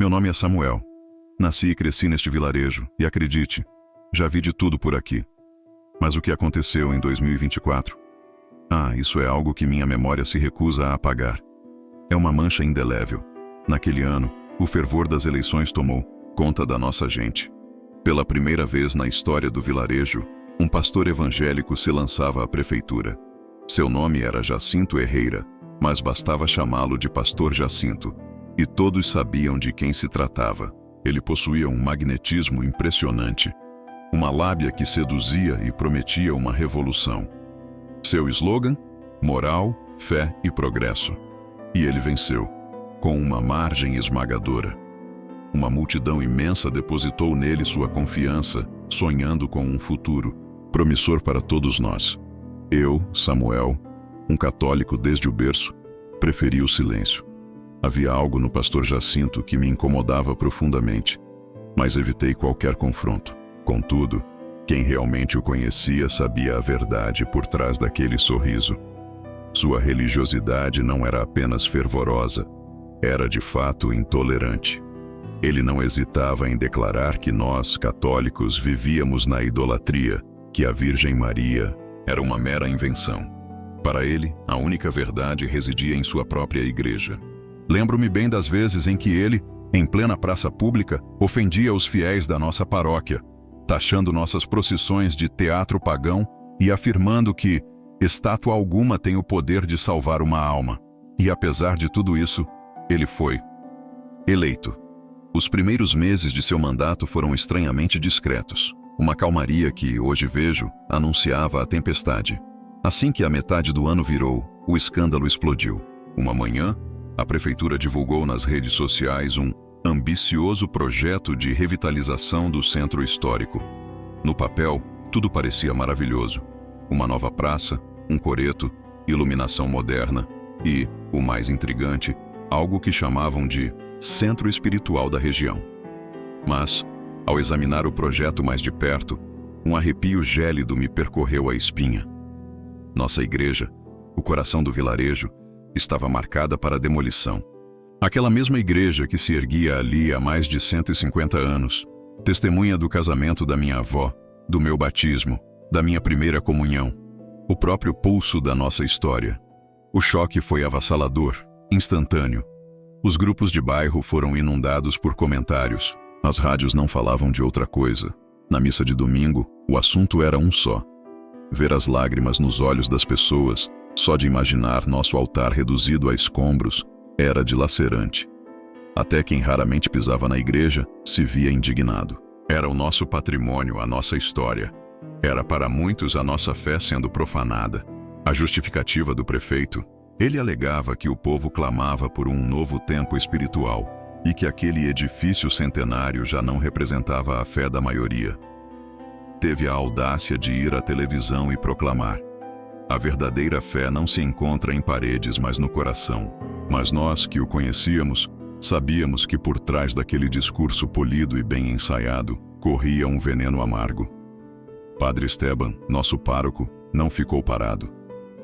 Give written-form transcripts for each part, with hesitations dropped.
Meu nome é Samuel. Nasci e cresci neste vilarejo, e acredite, já vi de tudo por aqui. Mas o que aconteceu em 2024? Isso é algo que minha memória se recusa a apagar. É uma mancha indelével. Naquele ano, o fervor das eleições tomou conta da nossa gente. Pela primeira vez na história do vilarejo, um pastor evangélico se lançava à prefeitura. Seu nome era Jacinto Herrera, mas bastava chamá-lo de Pastor Jacinto, e todos sabiam de quem se tratava. Ele possuía um magnetismo impressionante, uma lábia que seduzia e prometia uma revolução. Seu slogan? Moral, fé e progresso. E ele venceu, com uma margem esmagadora. Uma multidão imensa depositou nele sua confiança, sonhando com um futuro promissor para todos nós. Eu, Samuel, um católico desde o berço, preferi o silêncio. Havia algo no pastor Jacinto que me incomodava profundamente, mas evitei qualquer confronto. Contudo, quem realmente o conhecia sabia a verdade por trás daquele sorriso. Sua religiosidade não era apenas fervorosa, era de fato intolerante. Ele não hesitava em declarar que nós, católicos, vivíamos na idolatria, que a Virgem Maria era uma mera invenção. Para ele, a única verdade residia em sua própria igreja. Lembro-me bem das vezes em que ele, em plena praça pública, ofendia os fiéis da nossa paróquia, taxando nossas procissões de teatro pagão e afirmando que estátua alguma tem o poder de salvar uma alma. E apesar de tudo isso, ele foi eleito. Os primeiros meses de seu mandato foram estranhamente discretos. Uma calmaria que, hoje vejo, anunciava a tempestade. Assim que a metade do ano virou, o escândalo explodiu. Uma manhã, a prefeitura divulgou nas redes sociais um ambicioso projeto de revitalização do centro histórico. No papel, tudo parecia maravilhoso. Uma nova praça, um coreto, iluminação moderna e, o mais intrigante, algo que chamavam de centro espiritual da região. Mas, ao examinar o projeto mais de perto, um arrepio gélido me percorreu a espinha. Nossa igreja, o coração do vilarejo, estava marcada para demolição. Aquela mesma igreja que se erguia ali há mais de 150 anos, testemunha do casamento da minha avó, do meu batismo, da minha primeira comunhão, o próprio pulso da nossa história. O choque foi avassalador, instantâneo. Os grupos de bairro foram inundados por comentários. As rádios não falavam de outra coisa. Na missa de domingo, o assunto era um só. Ver as lágrimas nos olhos das pessoas, só de imaginar nosso altar reduzido a escombros, era dilacerante. Até quem raramente pisava na igreja se via indignado. Era o nosso patrimônio, a nossa história. Era para muitos a nossa fé sendo profanada. A justificativa do prefeito, ele alegava que o povo clamava por um novo tempo espiritual e que aquele edifício centenário já não representava a fé da maioria. Teve a audácia de ir à televisão e proclamar: a verdadeira fé não se encontra em paredes, mas no coração. Mas nós, que o conhecíamos, sabíamos que por trás daquele discurso polido e bem ensaiado, corria um veneno amargo. Padre Esteban, nosso pároco, não ficou parado.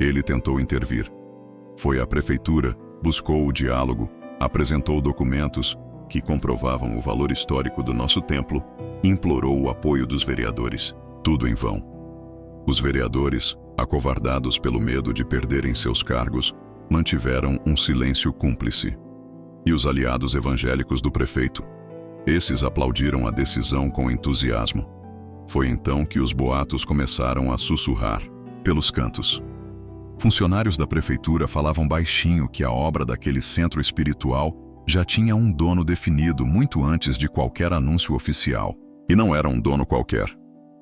Ele tentou intervir. Foi à prefeitura, buscou o diálogo, apresentou documentos que comprovavam o valor histórico do nosso templo, implorou o apoio dos vereadores. Tudo em vão. Os vereadores, acovardados pelo medo de perderem seus cargos, mantiveram um silêncio cúmplice. E os aliados evangélicos do prefeito? Esses aplaudiram a decisão com entusiasmo. Foi então que os boatos começaram a sussurrar pelos cantos. Funcionários da prefeitura falavam baixinho que a obra daquele centro espiritual já tinha um dono definido muito antes de qualquer anúncio oficial. E não era um dono qualquer.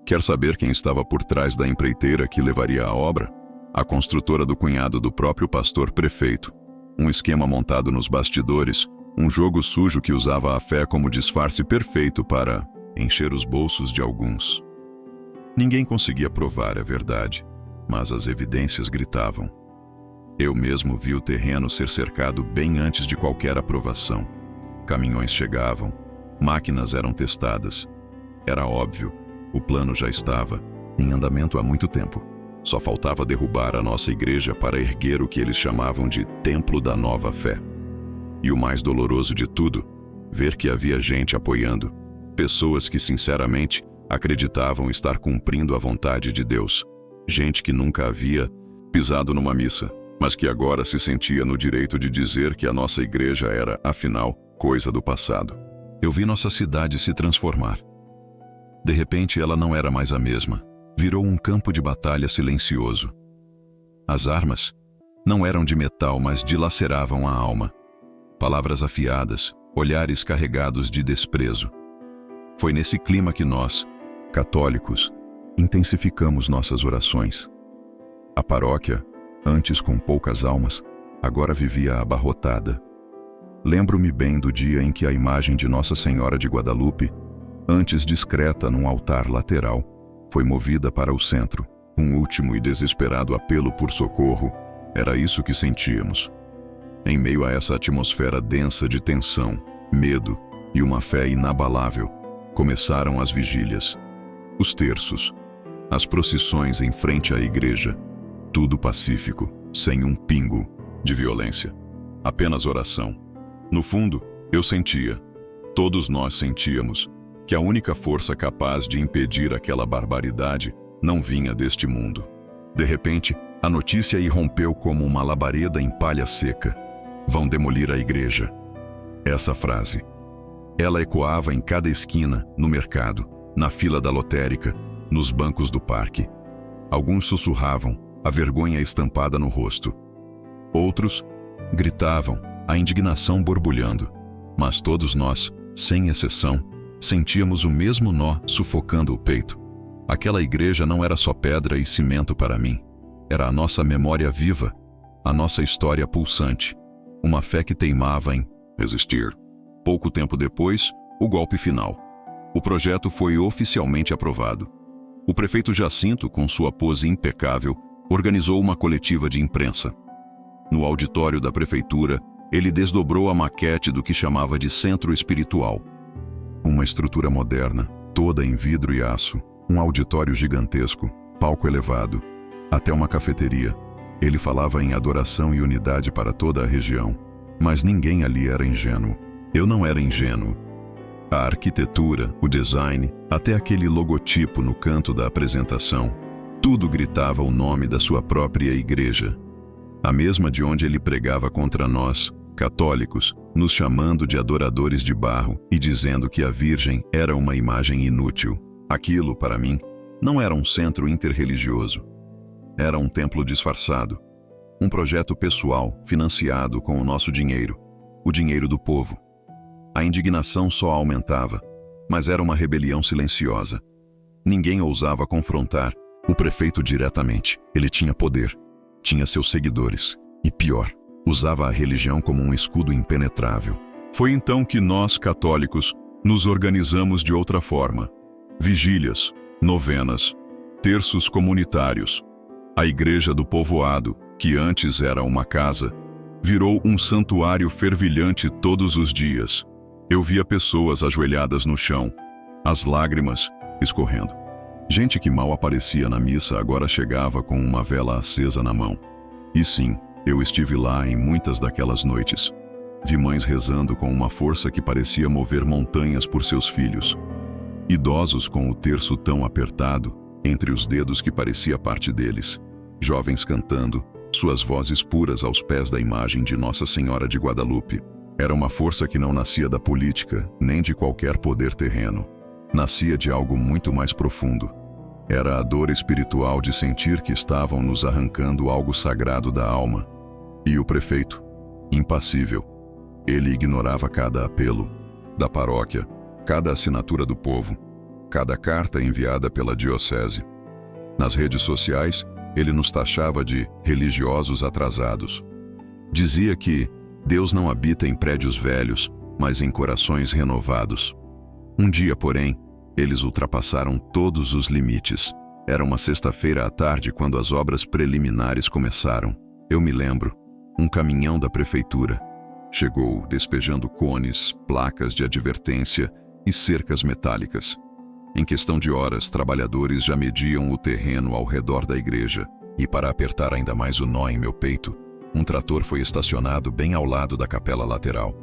Quer saber quem estava por trás da empreiteira que levaria a obra? A construtora do cunhado do próprio pastor prefeito. Um esquema montado nos bastidores, um jogo sujo que usava a fé como disfarce perfeito para encher os bolsos de alguns. Ninguém conseguia provar a verdade, mas as evidências gritavam. Eu mesmo vi o terreno ser cercado bem antes de qualquer aprovação. Caminhões chegavam, máquinas eram testadas. Era óbvio, o plano já estava em andamento há muito tempo. Só faltava derrubar a nossa igreja para erguer o que eles chamavam de Templo da Nova Fé. E o mais doloroso de tudo, ver que havia gente apoiando, pessoas que sinceramente acreditavam estar cumprindo a vontade de Deus, gente que nunca havia pisado numa missa, mas que agora se sentia no direito de dizer que a nossa igreja era, afinal, coisa do passado. Eu vi nossa cidade se transformar. De repente, ela não era mais a mesma. Virou um campo de batalha silencioso. As armas não eram de metal, mas dilaceravam a alma. Palavras afiadas, olhares carregados de desprezo. Foi nesse clima que nós, católicos, intensificamos nossas orações. A paróquia, antes com poucas almas, agora vivia abarrotada. Lembro-me bem do dia em que a imagem de Nossa Senhora de Guadalupe, antes discreta num altar lateral, foi movida para o centro. Um último e desesperado apelo por socorro. Era isso que sentíamos. Em meio a essa atmosfera densa de tensão, medo e uma fé inabalável, começaram as vigílias, os terços, as procissões em frente à igreja. Tudo pacífico, sem um pingo de violência. Apenas oração. No fundo, eu sentia, todos nós sentíamos, que a única força capaz de impedir aquela barbaridade não vinha deste mundo. De repente, a notícia irrompeu como uma labareda em palha seca. Vão demolir a igreja. Essa frase. Ela ecoava em cada esquina, no mercado, na fila da lotérica, nos bancos do parque. Alguns sussurravam, a vergonha estampada no rosto. Outros gritavam, a indignação borbulhando. Mas todos nós, sem exceção, sentíamos o mesmo nó sufocando o peito. Aquela igreja não era só pedra e cimento para mim. Era a nossa memória viva, a nossa história pulsante, uma fé que teimava em resistir. Pouco tempo depois, o golpe final. O projeto foi oficialmente aprovado. O prefeito Jacinto, com sua pose impecável, organizou uma coletiva de imprensa. No auditório da prefeitura, ele desdobrou a maquete do que chamava de centro espiritual. Uma estrutura moderna, toda em vidro e aço, um auditório gigantesco, palco elevado, até uma cafeteria. Ele falava em adoração e unidade para toda a região, mas ninguém ali era ingênuo. Eu não era ingênuo. A arquitetura, o design, até aquele logotipo no canto da apresentação, tudo gritava o nome da sua própria igreja, a mesma de onde ele pregava contra nós, católicos, nos chamando de adoradores de barro e dizendo que a Virgem era uma imagem inútil. Aquilo, para mim, não era um centro interreligioso. Era um templo disfarçado. Um projeto pessoal, financiado com o nosso dinheiro, o dinheiro do povo. A indignação só aumentava, mas era uma rebelião silenciosa. Ninguém ousava confrontar o prefeito diretamente. Ele tinha poder, tinha seus seguidores, e pior, usava a religião como um escudo impenetrável. Foi então que nós, católicos, nos organizamos de outra forma. Vigílias, novenas, terços comunitários. A igreja do povoado, que antes era uma casa, virou um santuário fervilhante todos os dias. Eu via pessoas ajoelhadas no chão, as lágrimas escorrendo. Gente que mal aparecia na missa agora chegava com uma vela acesa na mão. E sim, eu estive lá em muitas daquelas noites. Vi mães rezando com uma força que parecia mover montanhas por seus filhos. Idosos com o terço tão apertado, entre os dedos que parecia parte deles. Jovens cantando, suas vozes puras aos pés da imagem de Nossa Senhora de Guadalupe. Era uma força que não nascia da política, nem de qualquer poder terreno. Nascia de algo muito mais profundo. Era a dor espiritual de sentir que estavam nos arrancando algo sagrado da alma. E o prefeito, impassível, ele ignorava cada apelo da paróquia, cada assinatura do povo, cada carta enviada pela diocese. Nas redes sociais, ele nos taxava de religiosos atrasados. Dizia que Deus não habita em prédios velhos, mas em corações renovados. Um dia, porém, eles ultrapassaram todos os limites. Era uma sexta-feira à tarde quando as obras preliminares começaram. Eu me lembro, um caminhão da prefeitura chegou despejando cones, placas de advertência e cercas metálicas. Em questão de horas, trabalhadores já mediam o terreno ao redor da igreja. E para apertar ainda mais o nó em meu peito, um trator foi estacionado bem ao lado da capela lateral.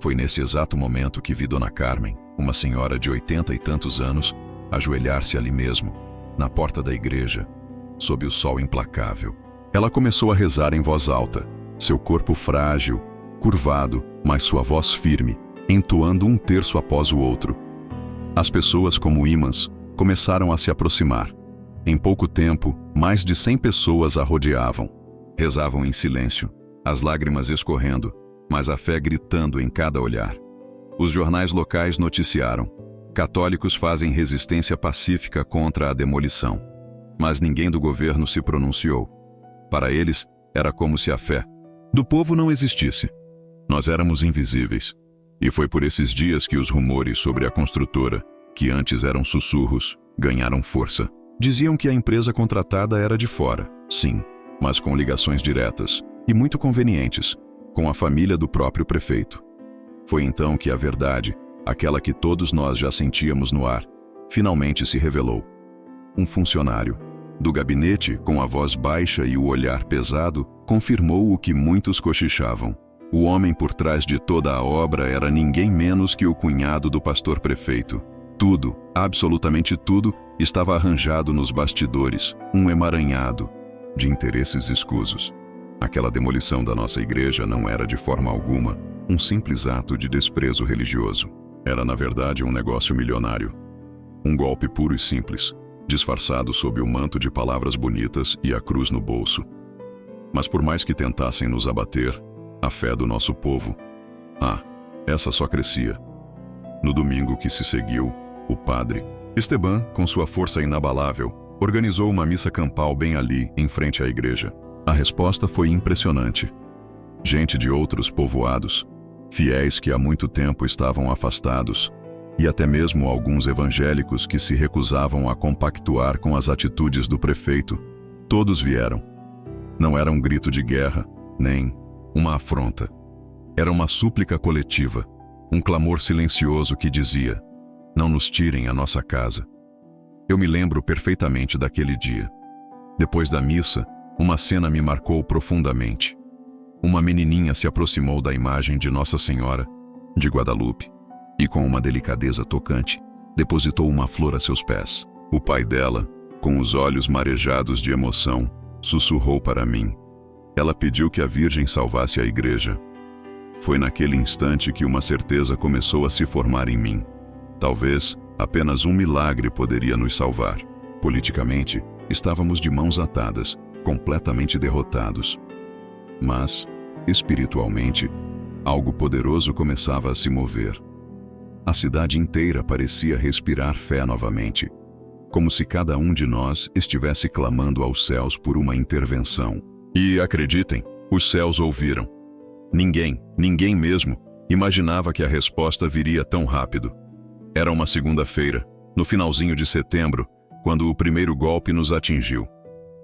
Foi nesse exato momento que vi Dona Carmen, uma senhora de 80 e tantos anos, ajoelhar-se ali mesmo, na porta da igreja, sob o sol implacável. Ela começou a rezar em voz alta, seu corpo frágil, curvado, mas sua voz firme, entoando um terço após o outro. As pessoas, como ímãs, começaram a se aproximar. Em pouco tempo, mais de 100 pessoas a rodeavam. Rezavam em silêncio, as lágrimas escorrendo, mas a fé gritando em cada olhar. Os jornais locais noticiaram: católicos fazem resistência pacífica contra a demolição. Mas ninguém do governo se pronunciou. Para eles, era como se a fé do povo não existisse. Nós éramos invisíveis. E foi por esses dias que os rumores sobre a construtora, que antes eram sussurros, ganharam força. Diziam que a empresa contratada era de fora, sim, mas com ligações diretas, e muito convenientes, com a família do próprio prefeito. Foi então que a verdade, aquela que todos nós já sentíamos no ar, finalmente se revelou. Um funcionário do gabinete, com a voz baixa e o olhar pesado, confirmou o que muitos cochichavam. O homem por trás de toda a obra era ninguém menos que o cunhado do pastor-prefeito. Tudo, absolutamente tudo, estava arranjado nos bastidores, um emaranhado de interesses escusos. Aquela demolição da nossa igreja não era de forma alguma um simples ato de desprezo religioso. Era, na verdade, um negócio milionário. Um golpe puro e simples, disfarçado sob o manto de palavras bonitas e a cruz no bolso. Mas por mais que tentassem nos abater, a fé do nosso povo, essa só crescia. No domingo que se seguiu, o padre Esteban, com sua força inabalável, organizou uma missa campal bem ali, em frente à igreja. A resposta foi impressionante. Gente de outros povoados, fiéis que há muito tempo estavam afastados, e até mesmo alguns evangélicos que se recusavam a compactuar com as atitudes do prefeito, todos vieram. Não era um grito de guerra, nem uma afronta. Era uma súplica coletiva, um clamor silencioso que dizia: não nos tirem a nossa casa. Eu me lembro perfeitamente daquele dia. Depois da missa, uma cena me marcou profundamente. Uma menininha se aproximou da imagem de Nossa Senhora de Guadalupe e, com uma delicadeza tocante, depositou uma flor a seus pés. O pai dela, com os olhos marejados de emoção, sussurrou para mim. Ela pediu que a Virgem salvasse a igreja. Foi naquele instante que uma certeza começou a se formar em mim. Talvez apenas um milagre poderia nos salvar. Politicamente, estávamos de mãos atadas, completamente derrotados. Mas, espiritualmente, algo poderoso começava a se mover. A cidade inteira parecia respirar fé novamente, como se cada um de nós estivesse clamando aos céus por uma intervenção. E, acreditem, os céus ouviram. Ninguém mesmo, imaginava que a resposta viria tão rápido. Era uma segunda-feira, no finalzinho de setembro, quando o primeiro golpe nos atingiu.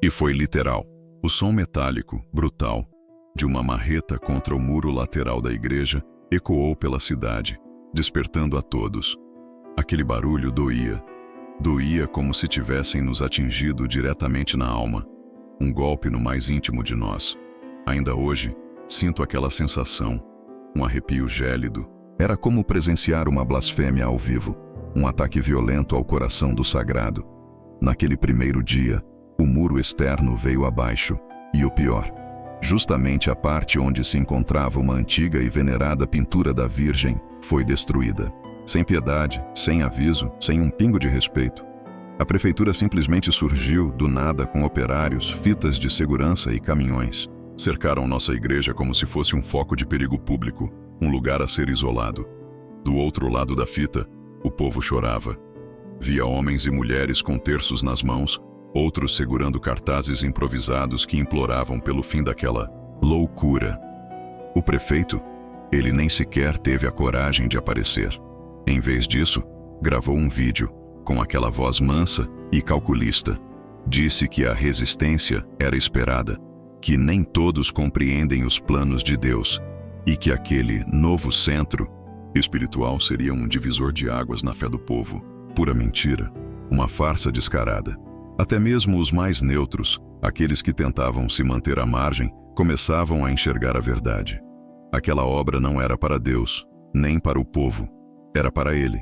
E foi literal. O som metálico, brutal, de uma marreta contra o muro lateral da igreja ecoou pela cidade, despertando a todos. Aquele barulho doía. Doía como se tivessem nos atingido diretamente na alma. Um golpe no mais íntimo de nós. Ainda hoje, sinto aquela sensação, um arrepio gélido. Era como presenciar uma blasfêmia ao vivo, um ataque violento ao coração do sagrado. Naquele primeiro dia, o muro externo veio abaixo, e o pior, justamente a parte onde se encontrava uma antiga e venerada pintura da Virgem, foi destruída. Sem piedade, sem aviso, sem um pingo de respeito. A prefeitura simplesmente surgiu, do nada, com operários, fitas de segurança e caminhões. Cercaram nossa igreja como se fosse um foco de perigo público, um lugar a ser isolado. Do outro lado da fita, o povo chorava. Via homens e mulheres com terços nas mãos, outros segurando cartazes improvisados que imploravam pelo fim daquela loucura. O prefeito, ele nem sequer teve a coragem de aparecer. Em vez disso, gravou um vídeo, com aquela voz mansa e calculista. Disse que a resistência era esperada, que nem todos compreendem os planos de Deus, e que aquele novo centro espiritual seria um divisor de águas na fé do povo. Pura mentira, uma farsa descarada. Até mesmo os mais neutros, aqueles que tentavam se manter à margem, começavam a enxergar a verdade. Aquela obra não era para Deus, nem para o povo. Era para ele,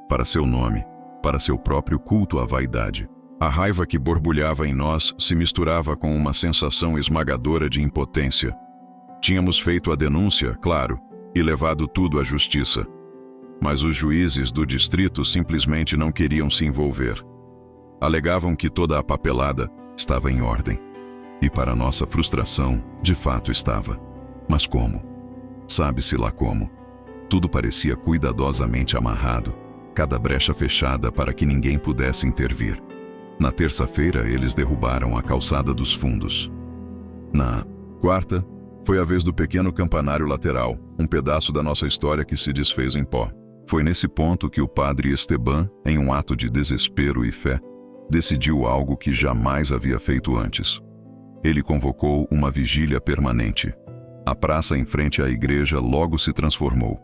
para seu nome, para seu próprio culto à vaidade. A raiva que borbulhava em nós se misturava com uma sensação esmagadora de impotência. Tínhamos feito a denúncia, claro, e levado tudo à justiça. Mas os juízes do distrito simplesmente não queriam se envolver. Alegavam que toda a papelada estava em ordem. E para nossa frustração, de fato estava. Mas como? Sabe-se lá como. Tudo parecia cuidadosamente amarrado, cada brecha fechada para que ninguém pudesse intervir. Na terça-feira, eles derrubaram a calçada dos fundos. Na quarta, foi a vez do pequeno campanário lateral, um pedaço da nossa história que se desfez em pó. Foi nesse ponto que o padre Esteban, em um ato de desespero e fé, decidiu algo que jamais havia feito antes. Ele convocou uma vigília permanente. A praça em frente à igreja logo se transformou.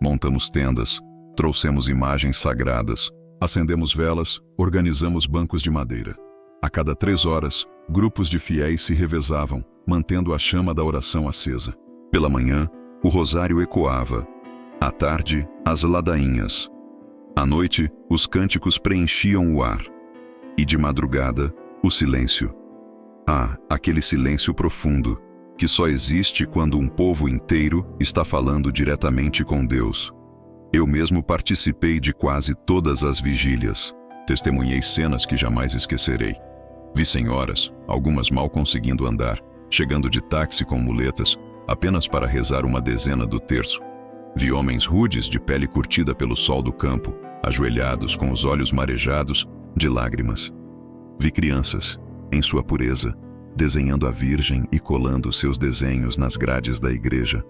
Montamos tendas, trouxemos imagens sagradas, acendemos velas, organizamos bancos de madeira. A cada 3 horas, grupos de fiéis se revezavam, mantendo a chama da oração acesa. Pela manhã, o rosário ecoava. À tarde, as ladainhas. À noite, os cânticos preenchiam o ar. E de madrugada, o silêncio. Ah, aquele silêncio profundo, que só existe quando um povo inteiro está falando diretamente com Deus. Eu mesmo participei de quase todas as vigílias. Testemunhei cenas que jamais esquecerei. Vi senhoras, algumas mal conseguindo andar, chegando de táxi com muletas, apenas para rezar uma dezena do terço. Vi homens rudes de pele curtida pelo sol do campo, ajoelhados com os olhos marejados de lágrimas. Vi crianças, em sua pureza, desenhando a Virgem e colando seus desenhos nas grades da igreja,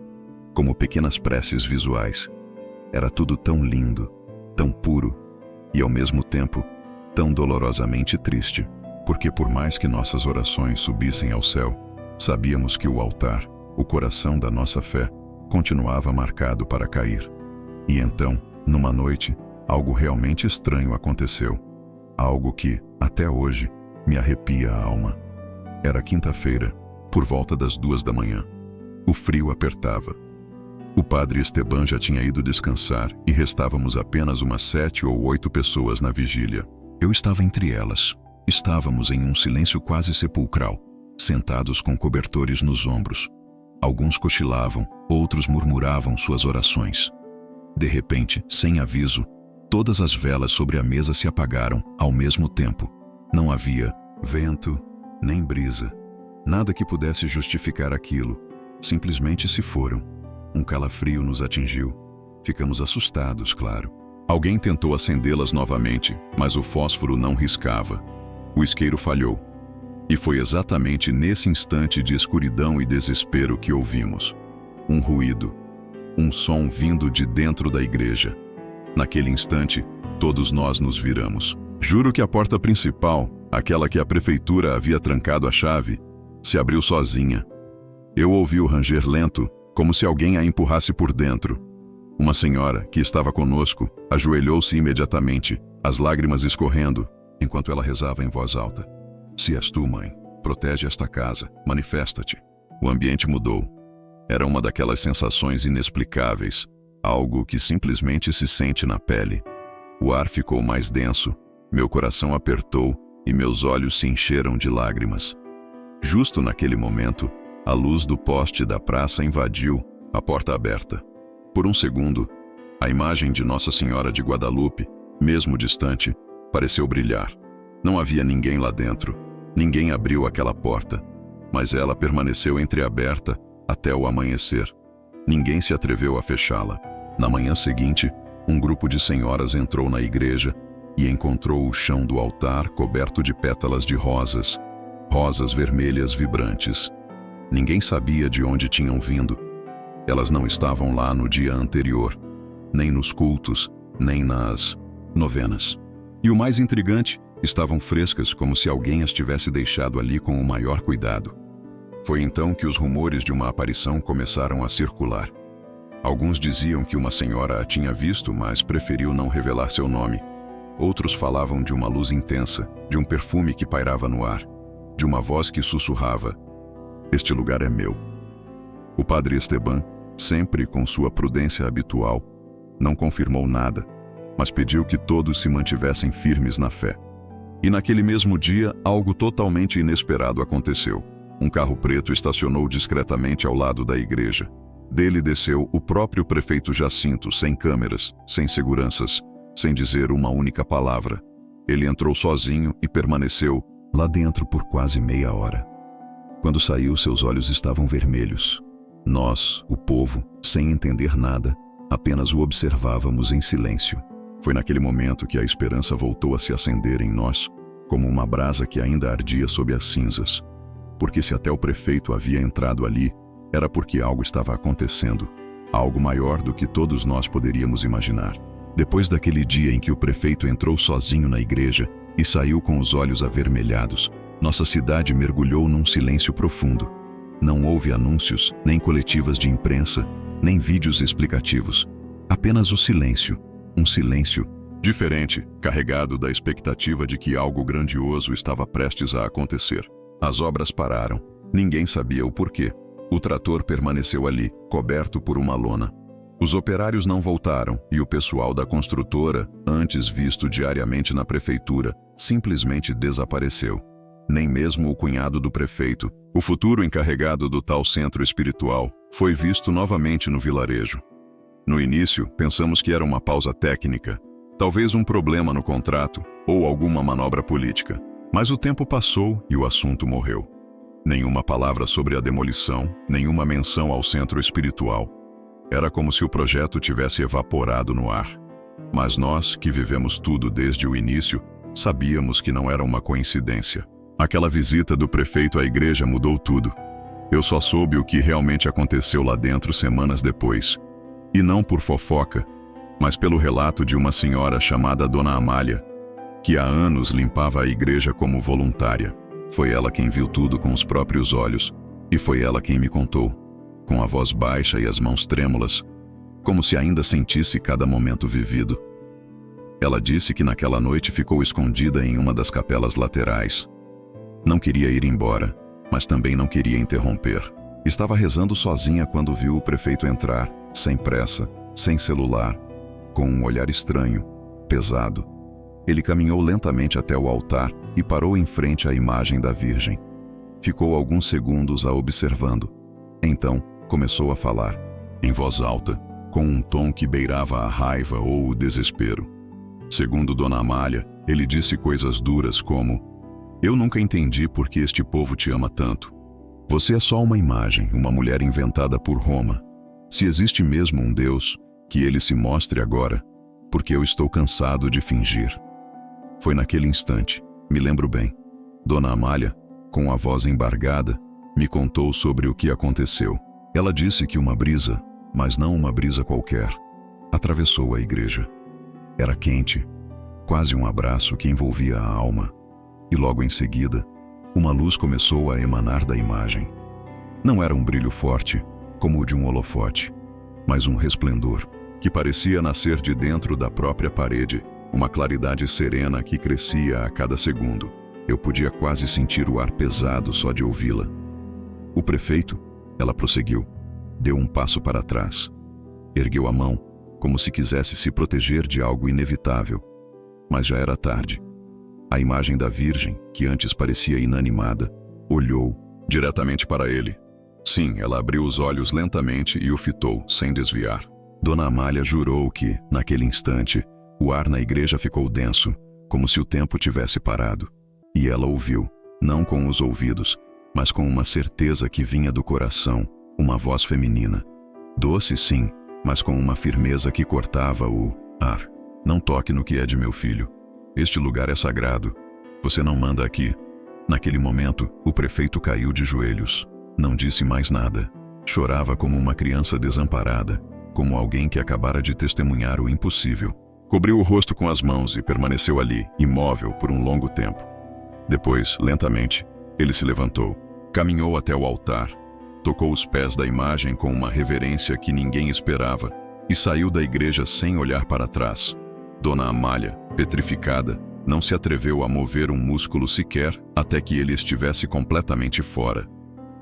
como pequenas preces visuais. Era tudo tão lindo, tão puro e, ao mesmo tempo, tão dolorosamente triste, porque por mais que nossas orações subissem ao céu, sabíamos que o altar, o coração da nossa fé, continuava marcado para cair. E então, numa noite, algo realmente estranho aconteceu. Algo que, até hoje, me arrepia a alma. Era quinta-feira, por volta das 2 da manhã. O frio apertava. O padre Esteban já tinha ido descansar e restávamos apenas umas 7 ou 8 pessoas na vigília. Eu estava entre elas. Estávamos em um silêncio quase sepulcral, sentados com cobertores nos ombros. Alguns cochilavam, outros murmuravam suas orações. De repente, sem aviso, todas as velas sobre a mesa se apagaram ao mesmo tempo. Não havia vento, nem brisa. Nada que pudesse justificar aquilo. Simplesmente se foram. Um calafrio nos atingiu. Ficamos assustados, claro. Alguém tentou acendê-las novamente, mas o fósforo não riscava. O isqueiro falhou. E foi exatamente nesse instante de escuridão e desespero que ouvimos um ruído, um som vindo de dentro da igreja. Naquele instante, todos nós nos viramos. Juro que a porta principal, aquela que a prefeitura havia trancado a chave, se abriu sozinha. Eu ouvi o ranger lento, como se alguém a empurrasse por dentro. Uma senhora, que estava conosco, ajoelhou-se imediatamente, as lágrimas escorrendo, enquanto ela rezava em voz alta. Se és tu, mãe, protege esta casa, manifesta-te. O ambiente mudou. Era uma daquelas sensações inexplicáveis, algo que simplesmente se sente na pele. O ar ficou mais denso, meu coração apertou e meus olhos se encheram de lágrimas. Justo naquele momento, a luz do poste da praça invadiu a porta aberta. Por um segundo, a imagem de Nossa Senhora de Guadalupe, mesmo distante, pareceu brilhar. Não havia ninguém lá dentro. Ninguém abriu aquela porta, mas ela permaneceu entreaberta até o amanhecer. Ninguém se atreveu a fechá-la. Na manhã seguinte, um grupo de senhoras entrou na igreja e encontrou o chão do altar coberto de pétalas de rosas, rosas vermelhas vibrantes. Ninguém sabia de onde tinham vindo. Elas não estavam lá no dia anterior, nem nos cultos, nem nas novenas. E o mais intrigante, estavam frescas como se alguém as tivesse deixado ali com o maior cuidado. Foi então que os rumores de uma aparição começaram a circular. Alguns diziam que uma senhora a tinha visto, mas preferiu não revelar seu nome. Outros falavam de uma luz intensa, de um perfume que pairava no ar, de uma voz que sussurrava: "Este lugar é meu." O padre Esteban, sempre com sua prudência habitual, não confirmou nada, mas pediu que todos se mantivessem firmes na fé. E naquele mesmo dia, algo totalmente inesperado aconteceu. Um carro preto estacionou discretamente ao lado da igreja. Dele desceu o próprio prefeito Jacinto, sem câmeras, sem seguranças, sem dizer uma única palavra. Ele entrou sozinho e permaneceu lá dentro por quase meia hora. Quando saiu, seus olhos estavam vermelhos. Nós, o povo, sem entender nada, apenas o observávamos em silêncio. Foi naquele momento que a esperança voltou a se acender em nós, como uma brasa que ainda ardia sob as cinzas. Porque se até o prefeito havia entrado ali, era porque algo estava acontecendo, algo maior do que todos nós poderíamos imaginar. Depois daquele dia em que o prefeito entrou sozinho na igreja e saiu com os olhos avermelhados, nossa cidade mergulhou num silêncio profundo. Não houve anúncios, nem coletivas de imprensa, nem vídeos explicativos. Apenas o silêncio. Um silêncio diferente, carregado da expectativa de que algo grandioso estava prestes a acontecer. As obras pararam. Ninguém sabia o porquê. O trator permaneceu ali, coberto por uma lona. Os operários não voltaram e o pessoal da construtora, antes visto diariamente na prefeitura, simplesmente desapareceu. Nem mesmo o cunhado do prefeito, o futuro encarregado do tal centro espiritual, foi visto novamente no vilarejo. No início, pensamos que era uma pausa técnica, talvez um problema no contrato ou alguma manobra política. Mas o tempo passou e o assunto morreu. Nenhuma palavra sobre a demolição, nenhuma menção ao centro espiritual. Era como se o projeto tivesse evaporado no ar. Mas nós, que vivemos tudo desde o início, sabíamos que não era uma coincidência. Aquela visita do prefeito à igreja mudou tudo. Eu só soube o que realmente aconteceu lá dentro semanas depois. E não por fofoca, mas pelo relato de uma senhora chamada Dona Amália, que há anos limpava a igreja como voluntária. Foi ela quem viu tudo com os próprios olhos, e foi ela quem me contou, com a voz baixa e as mãos trêmulas, como se ainda sentisse cada momento vivido. Ela disse que naquela noite ficou escondida em uma das capelas laterais. Não queria ir embora, mas também não queria interromper. Estava rezando sozinha quando viu o prefeito entrar, sem pressa, sem celular, com um olhar estranho, pesado. Ele caminhou lentamente até o altar e parou em frente à imagem da Virgem. Ficou alguns segundos a observando. Então, começou a falar, em voz alta, com um tom que beirava a raiva ou o desespero. Segundo Dona Amália, ele disse coisas duras como: "Eu nunca entendi por que este povo te ama tanto. Você é só uma imagem, uma mulher inventada por Roma. Se existe mesmo um Deus, que ele se mostre agora, porque eu estou cansado de fingir." Foi naquele instante, me lembro bem. Dona Amália, com a voz embargada, me contou sobre o que aconteceu. Ela disse que uma brisa, mas não uma brisa qualquer, atravessou a igreja. Era quente, quase um abraço que envolvia a alma. E logo em seguida, uma luz começou a emanar da imagem. Não era um brilho forte, como o de um holofote, mas um resplendor, que parecia nascer de dentro da própria parede, uma claridade serena que crescia a cada segundo. Eu podia quase sentir o ar pesado só de ouvi-la. O prefeito, ela prosseguiu, deu um passo para trás. Ergueu a mão, como se quisesse se proteger de algo inevitável. Mas já era tarde. A imagem da Virgem, que antes parecia inanimada, olhou diretamente para ele. Sim, ela abriu os olhos lentamente e o fitou, sem desviar. Dona Amália jurou que, naquele instante, o ar na igreja ficou denso, como se o tempo tivesse parado. E ela ouviu, não com os ouvidos, mas com uma certeza que vinha do coração, uma voz feminina. Doce, sim, mas com uma firmeza que cortava o ar. "Não toque no que é de meu filho. Este lugar é sagrado. Você não manda aqui." Naquele momento, o prefeito caiu de joelhos. Não disse mais nada. Chorava como uma criança desamparada, como alguém que acabara de testemunhar o impossível. Cobriu o rosto com as mãos e permaneceu ali, imóvel, por um longo tempo. Depois, lentamente, ele se levantou, caminhou até o altar, tocou os pés da imagem com uma reverência que ninguém esperava e saiu da igreja sem olhar para trás. Dona Amália, petrificada, não se atreveu a mover um músculo sequer até que ele estivesse completamente fora.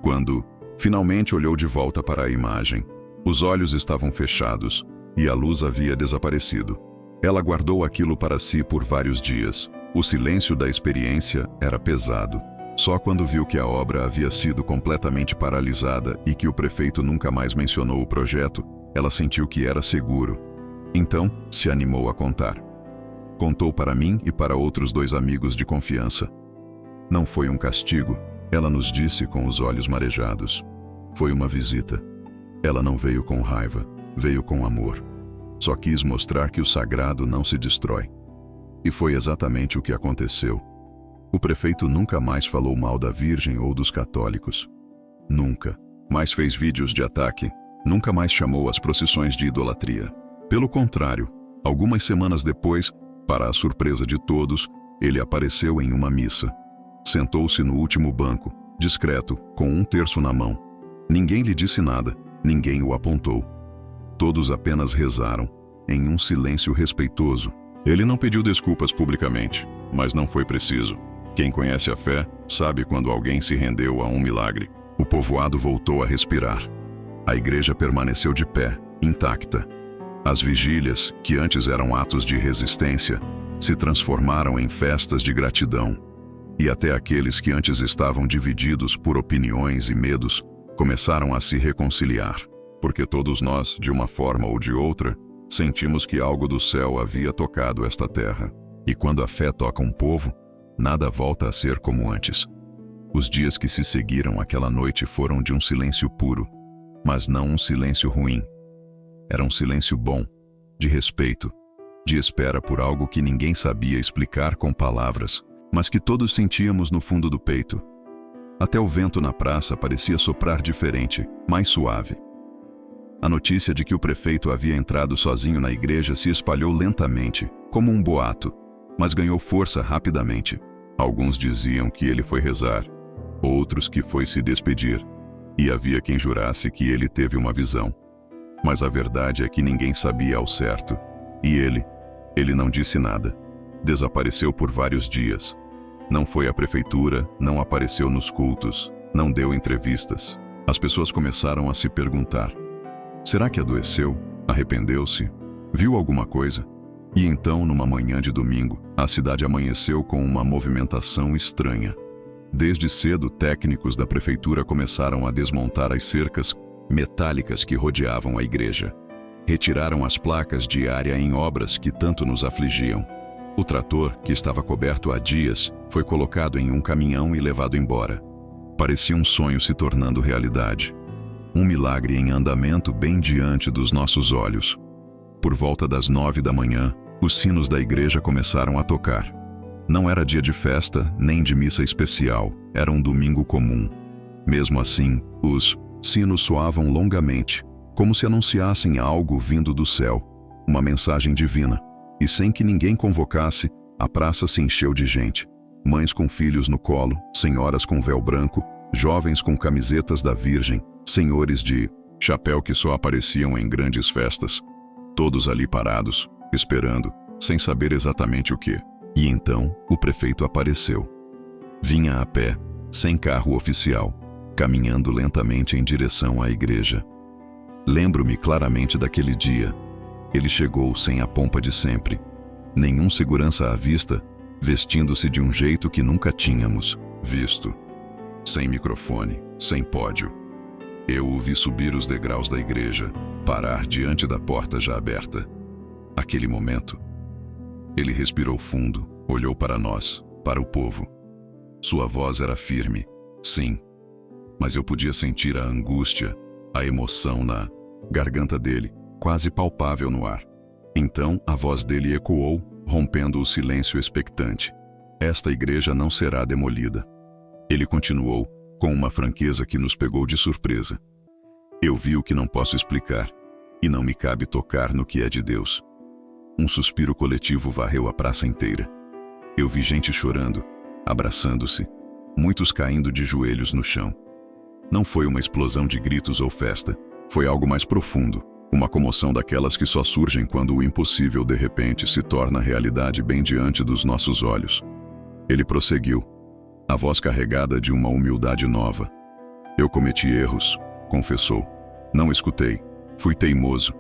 Quando, finalmente olhou de volta para a imagem, Os olhos estavam fechados e a luz havia desaparecido. Ela guardou aquilo para si por vários dias. O silêncio da experiência era pesado. Só quando viu que a obra havia sido completamente paralisada e que o prefeito nunca mais mencionou o projeto, ela sentiu que era seguro. Então, se animou a contar. Contou para mim e para outros 2 amigos de confiança. Não foi um castigo, ela nos disse com os olhos marejados. Foi uma visita. Ela não veio com raiva, veio com amor. Só quis mostrar que o sagrado não se destrói. E foi exatamente o que aconteceu. O prefeito nunca mais falou mal da Virgem ou dos católicos. Nunca. Mais fez vídeos de ataque. Nunca mais chamou as procissões de idolatria. Pelo contrário, algumas semanas depois, para a surpresa de todos, ele apareceu em uma missa. Sentou-se no último banco, discreto, com 1/3 na mão. Ninguém lhe disse nada, ninguém o apontou. Todos apenas rezaram, em um silêncio respeitoso. Ele não pediu desculpas publicamente, mas não foi preciso. Quem conhece a fé sabe quando alguém se rendeu a um milagre. O povoado voltou a respirar. A igreja permaneceu de pé, intacta. As vigílias, que antes eram atos de resistência, se transformaram em festas de gratidão. E até aqueles que antes estavam divididos por opiniões e medos, começaram a se reconciliar. Porque todos nós, de uma forma ou de outra, sentimos que algo do céu havia tocado esta terra. E quando a fé toca um povo, nada volta a ser como antes. Os dias que se seguiram àquela noite foram de um silêncio puro, mas não um silêncio ruim. Era um silêncio bom, de respeito, de espera por algo que ninguém sabia explicar com palavras, mas que todos sentíamos no fundo do peito. Até o vento na praça parecia soprar diferente, mais suave. A notícia de que o prefeito havia entrado sozinho na igreja se espalhou lentamente, como um boato, mas ganhou força rapidamente. Alguns diziam que ele foi rezar, outros que foi se despedir, e havia quem jurasse que ele teve uma visão. Mas a verdade é que ninguém sabia ao certo, e ele não disse nada. Desapareceu por vários dias. Não foi à prefeitura, não apareceu nos cultos, não deu entrevistas. As pessoas começaram a se perguntar: será que adoeceu? Arrependeu-se? Viu alguma coisa? E então, numa manhã de domingo, a cidade amanheceu com uma movimentação estranha. Desde cedo, técnicos da prefeitura começaram a desmontar as cercas metálicas que rodeavam a igreja. Retiraram as placas de área em obras que tanto nos afligiam. O trator, que estava coberto há dias, foi colocado em um caminhão e levado embora. Parecia um sonho se tornando realidade. Um milagre em andamento bem diante dos nossos olhos. Por volta das 9 da manhã, os sinos da igreja começaram a tocar. Não era dia de festa, nem de missa especial, era um domingo comum. Mesmo assim, os sinos soavam longamente, como se anunciassem algo vindo do céu, uma mensagem divina. E sem que ninguém convocasse, a praça se encheu de gente. Mães com filhos no colo, senhoras com véu branco, jovens com camisetas da Virgem, senhores de chapéu que só apareciam em grandes festas. Todos ali parados, esperando, sem saber exatamente o que. E então, o prefeito apareceu. Vinha a pé, sem carro oficial, caminhando lentamente em direção à igreja. Lembro-me claramente daquele dia. Ele chegou sem a pompa de sempre, nenhum segurança à vista, vestindo-se de um jeito que nunca tínhamos visto. Sem microfone, sem pódio. Eu o vi subir os degraus da igreja, parar diante da porta já aberta. Aquele momento, ele respirou fundo, olhou para nós, para o povo. Sua voz era firme, sim, mas eu podia sentir a angústia, a emoção na garganta dele, quase palpável no ar. Então a voz dele ecoou, rompendo o silêncio expectante. Esta igreja não será demolida. Ele continuou, com uma franqueza que nos pegou de surpresa. Eu vi o que não posso explicar, e não me cabe tocar no que é de Deus. Um suspiro coletivo varreu a praça inteira. Eu vi gente chorando, abraçando-se, muitos caindo de joelhos no chão. Não foi uma explosão de gritos ou festa, foi algo mais profundo. Uma comoção daquelas que só surgem quando o impossível de repente se torna realidade bem diante dos nossos olhos. Ele prosseguiu, a voz carregada de uma humildade nova. Eu cometi erros, confessou. Não escutei. Fui teimoso.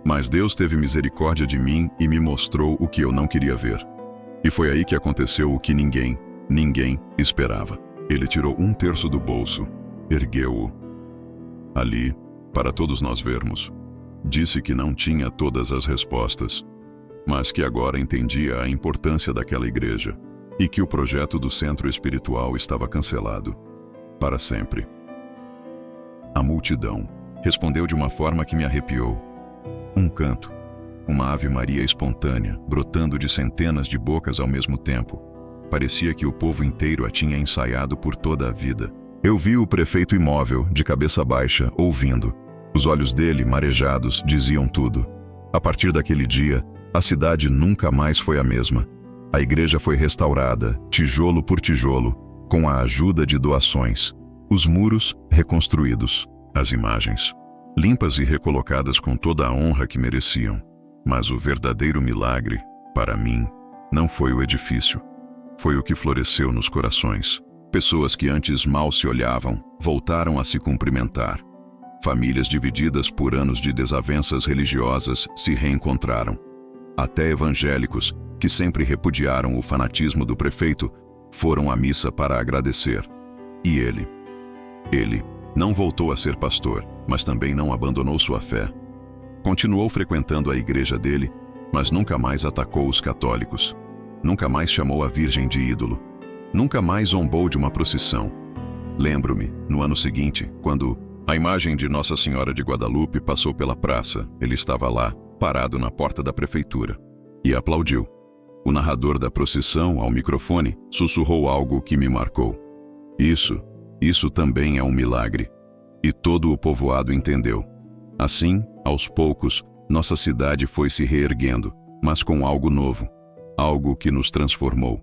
Mas Deus teve misericórdia de mim e me mostrou o que eu não queria ver. E foi aí que aconteceu o que ninguém esperava. Ele tirou 1/3 do bolso, ergueu-o. Ali, para todos nós vermos, disse que não tinha todas as respostas, mas que agora entendia a importância daquela igreja e que o projeto do centro espiritual estava cancelado para sempre. A multidão respondeu de uma forma que me arrepiou. Um canto, uma Ave Maria espontânea, brotando de centenas de bocas ao mesmo tempo. Parecia que o povo inteiro a tinha ensaiado por toda a vida. Eu vi o prefeito imóvel, de cabeça baixa, ouvindo. Os olhos dele, marejados, diziam tudo. A partir daquele dia, a cidade nunca mais foi a mesma. A igreja foi restaurada, tijolo por tijolo, com a ajuda de doações. Os muros reconstruídos, as imagens limpas e recolocadas com toda a honra que mereciam. Mas o verdadeiro milagre, para mim, não foi o edifício. Foi o que floresceu nos corações. Pessoas que antes mal se olhavam, voltaram a se cumprimentar. Famílias divididas por anos de desavenças religiosas se reencontraram. Até evangélicos, que sempre repudiaram o fanatismo do prefeito, foram à missa para agradecer. E ele não voltou a ser pastor, mas também não abandonou sua fé. Continuou frequentando a igreja dele, mas nunca mais atacou os católicos. Nunca mais chamou a Virgem de ídolo. Nunca mais zombou de uma procissão. Lembro-me, no ano seguinte, quando a imagem de Nossa Senhora de Guadalupe passou pela praça, ele estava lá, parado na porta da prefeitura, e aplaudiu. O narrador da procissão, ao microfone, sussurrou algo que me marcou. Isso também é um milagre. E todo o povoado entendeu. Assim, aos poucos, nossa cidade foi se reerguendo, mas com algo novo, algo que nos transformou.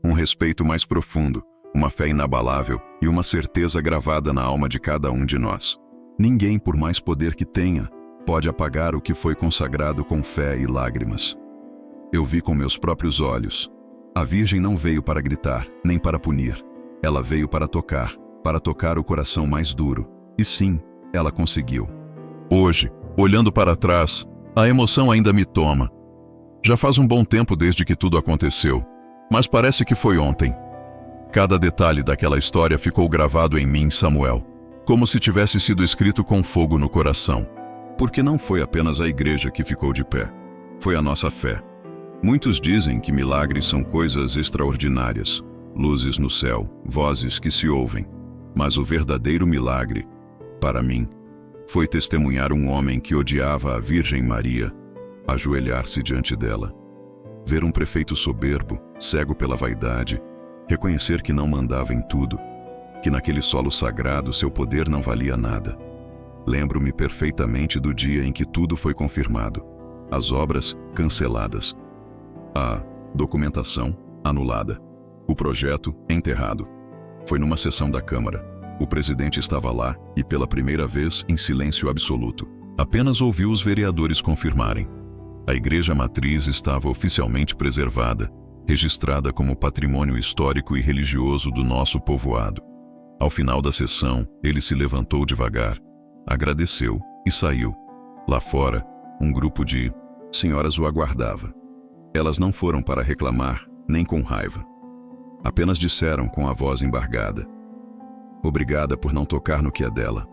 Um respeito mais profundo, uma fé inabalável e uma certeza gravada na alma de cada um de nós. Ninguém, por mais poder que tenha, pode apagar o que foi consagrado com fé e lágrimas. Eu vi com meus próprios olhos. A Virgem não veio para gritar, nem para punir. Ela veio para tocar o coração mais duro. E sim, ela conseguiu. Hoje, olhando para trás, a emoção ainda me toma. Já faz um bom tempo desde que tudo aconteceu, mas parece que foi ontem. Cada detalhe daquela história ficou gravado em mim, Samuel, como se tivesse sido escrito com fogo no coração. Porque não foi apenas a igreja que ficou de pé, foi a nossa fé. Muitos dizem que milagres são coisas extraordinárias, luzes no céu, vozes que se ouvem. Mas o verdadeiro milagre, para mim, foi testemunhar um homem que odiava a Virgem Maria, ajoelhar-se diante dela, ver um prefeito soberbo, cego pela vaidade, reconhecer que não mandava em tudo, que naquele solo sagrado seu poder não valia nada. Lembro-me perfeitamente do dia em que tudo foi confirmado, as obras canceladas, a documentação anulada, o projeto enterrado. Foi numa sessão da Câmara. O presidente estava lá e, pela primeira vez, em silêncio absoluto. Apenas ouviu os vereadores confirmarem. A igreja matriz estava oficialmente preservada, registrada como patrimônio histórico e religioso do nosso povoado. Ao final da sessão, ele se levantou devagar, agradeceu e saiu. Lá fora, um grupo de senhoras o aguardava. Elas não foram para reclamar, nem com raiva. Apenas disseram com a voz embargada: "Obrigada por não tocar no que é dela."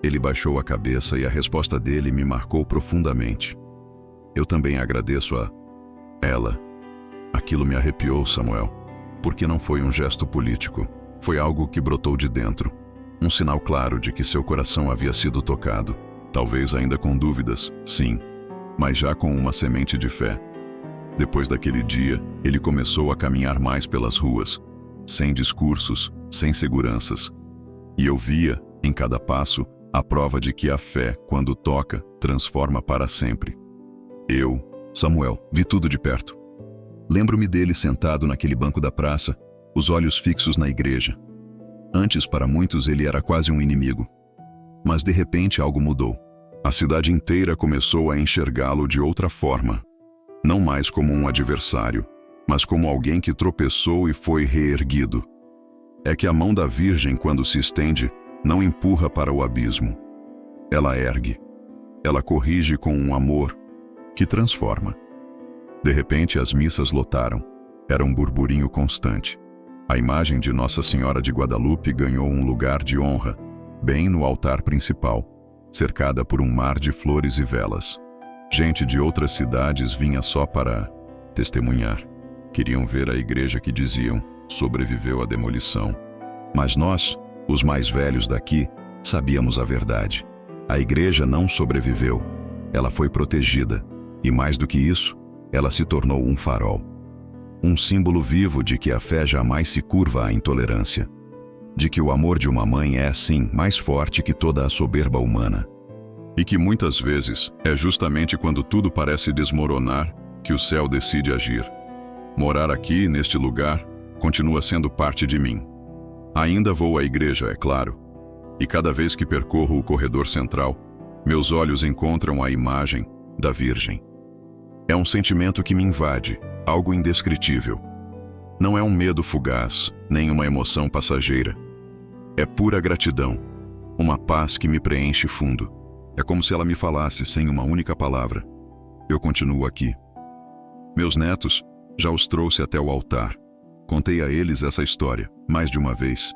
Ele baixou a cabeça e a resposta dele me marcou profundamente. Eu também agradeço a ela. Aquilo me arrepiou, Samuel, porque não foi um gesto político. Foi algo que brotou de dentro. Um sinal claro de que seu coração havia sido tocado. Talvez ainda com dúvidas, sim, mas já com uma semente de fé. Depois daquele dia, ele começou a caminhar mais pelas ruas, sem discursos, sem seguranças. E eu via, em cada passo, a prova de que a fé, quando toca, transforma para sempre. Eu, Samuel, vi tudo de perto. Lembro-me dele sentado naquele banco da praça, os olhos fixos na igreja. Antes, para muitos, ele era quase um inimigo. Mas de repente algo mudou. A cidade inteira começou a enxergá-lo de outra forma. Não mais como um adversário, mas como alguém que tropeçou e foi reerguido. É que a mão da Virgem, quando se estende, não empurra para o abismo. Ela ergue. Ela corrige com um amor que transforma. De repente, as missas lotaram. Era um burburinho constante. A imagem de Nossa Senhora de Guadalupe ganhou um lugar de honra, bem no altar principal, cercada por um mar de flores e velas. Gente de outras cidades vinha só para testemunhar. Queriam ver a igreja que diziam sobreviveu à demolição. Mas nós, os mais velhos daqui, sabíamos a verdade. A igreja não sobreviveu. Ela foi protegida. E mais do que isso, ela se tornou um farol. Um símbolo vivo de que a fé jamais se curva à intolerância. De que o amor de uma mãe é, sim, mais forte que toda a soberba humana. E que muitas vezes é justamente quando tudo parece desmoronar que o céu decide agir. Morar aqui, neste lugar, continua sendo parte de mim. Ainda vou à igreja, é claro. E cada vez que percorro o corredor central, meus olhos encontram a imagem da Virgem. É um sentimento que me invade, algo indescritível. Não é um medo fugaz, nem uma emoção passageira. É pura gratidão, uma paz que me preenche fundo. É como se ela me falasse sem uma única palavra. Eu continuo aqui. Meus netos, já os trouxe até o altar. Contei a eles essa história, mais de uma vez.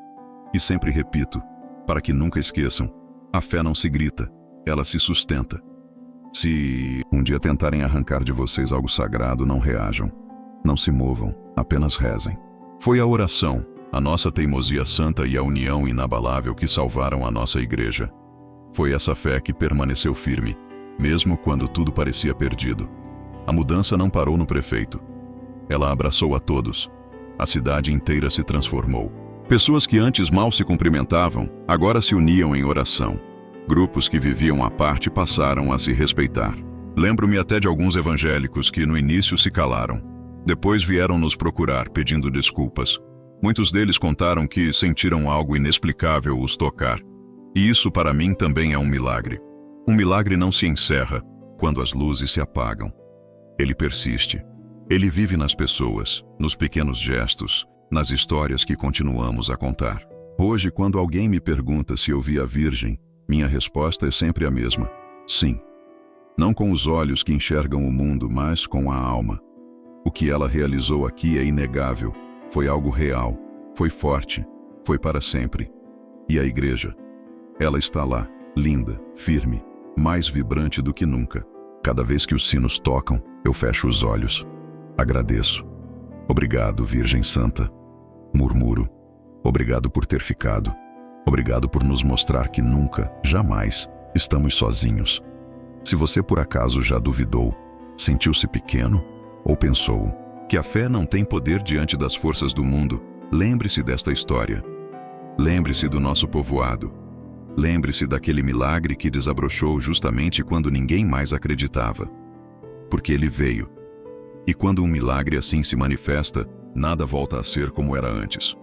E sempre repito, para que nunca esqueçam, a fé não se grita, ela se sustenta. Se um dia tentarem arrancar de vocês algo sagrado, não reajam. Não se movam, apenas rezem. Foi a oração, a nossa teimosia santa e a união inabalável que salvaram a nossa igreja. Foi essa fé que permaneceu firme, mesmo quando tudo parecia perdido. A mudança não parou no prefeito. Ela abraçou a todos. A cidade inteira se transformou. Pessoas que antes mal se cumprimentavam, agora se uniam em oração. Grupos que viviam à parte passaram a se respeitar. Lembro-me até de alguns evangélicos que no início se calaram. Depois vieram nos procurar pedindo desculpas. Muitos deles contaram que sentiram algo inexplicável os tocar. E isso para mim também é um milagre. Um milagre não se encerra quando as luzes se apagam. Ele persiste. Ele vive nas pessoas, nos pequenos gestos, nas histórias que continuamos a contar. Hoje, quando alguém me pergunta se eu vi a Virgem, minha resposta é sempre a mesma. Sim. Não com os olhos que enxergam o mundo, mas com a alma. O que ela realizou aqui é inegável. Foi algo real. Foi forte. Foi para sempre. E a igreja? Ela está lá, linda, firme, mais vibrante do que nunca. Cada vez que os sinos tocam, eu fecho os olhos. Agradeço. Obrigado, Virgem Santa. Murmuro. Obrigado por ter ficado. Obrigado por nos mostrar que nunca, jamais, estamos sozinhos. Se você por acaso já duvidou, sentiu-se pequeno ou pensou que a fé não tem poder diante das forças do mundo, lembre-se desta história. Lembre-se do nosso povoado. Lembre-se daquele milagre que desabrochou justamente quando ninguém mais acreditava. Porque ele veio. E quando um milagre assim se manifesta, nada volta a ser como era antes.